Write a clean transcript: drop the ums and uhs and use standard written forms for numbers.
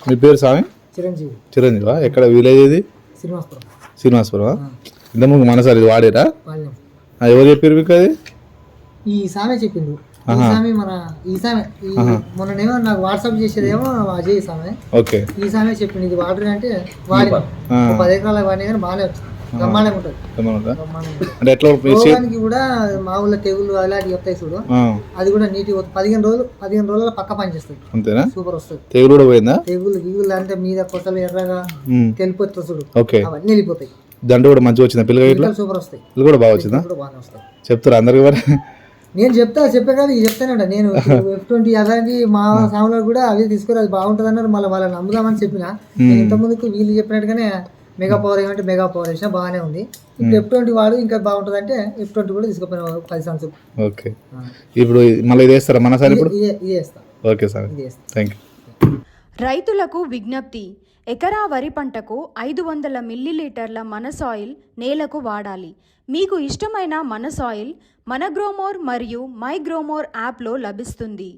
మీ పేరు స్వామి? చిరంజీవి. చిరంజీవా? ఎక్కడ విలేజ్ ఇది? శ్రీనివాసపురం. శ్రీనివాసపురం. ఇంతకుముందు మనసారి ఇది వాడేరా? పాలెం. ఎవరు చెప్పారు మీకు అది? ఈ సామే చెప్పిండు. ఈ సామి మొన్ననేమో నాకు వాట్సాప్ చేసేదేమో అజయ్ సామే. ఓకే. ఈ సామే చెప్పిండు ఇది వాటర్ అంటే వాడి 10 ఎకరాల వాడిని కానీ బాగానే బ్రహ్మాండంగా ఉంటుంది. అంటే ఎట్లా రోగానికి కూడా మా ఊళ్ళో తెగులు అలాంటివి వస్తాయి చూడు, అది కూడా నీటి 15 రోజుల పక్క పనిచేస్తుంది. అంతేనా? సూపర్ వస్తుంది. తెగులు కూడా పోయిందా? తెగులు అంటే మీద కొత్తలు ఎర్రగా తెలిపోతుంది చూడు, అవన్నీ వెళ్ళిపోతాయి. దండ కూడా మంచిగా వచ్చిందా? పిల్లలు సూపర్ వస్తాయి. పిల్లలు కూడా బాగా వచ్చిందా? బాగానే వస్తాయి. చెప్తారా అందరికి? మరి నేను చెప్పే కానీ చెప్తానంట. నేను F20 అలాంటి మా సాములో కూడా అవి తీసుకుని అది బాగుంటుంది అన్నారు. మళ్ళీ వాళ్ళని నమ్ముదామని చెప్పిన. ఇంత ముందుకు వీళ్ళు చెప్పినట్టుగానే మెగా పవర్ ఏమంటే మెగా పవర్ వేసినా బాగానే ఉంది. ఇప్పుడు F20 వాడు ఇంకా బాగుంటుంది అంటే F20 కూడా తీసుకుపోయిన 10 సంవత్సరాలు. ఓకే. ఇప్పుడు మళ్ళీ ఇది వేస్తారా మన సార్? ఇప్పుడు ఇది వేస్తా. Okay sir, thank you. రైతులకు విజ్ఞప్తి: ఎకరా వరి పంటకు 500 మిల్లీలీటర్ల మన సాయిల్ నేలకు వాడాలి. మీకు ఇష్టమైన మన సాయిల్ మన గ్రోమోర్ మరియు మై గ్రోమోర్ యాప్లో లభిస్తుంది.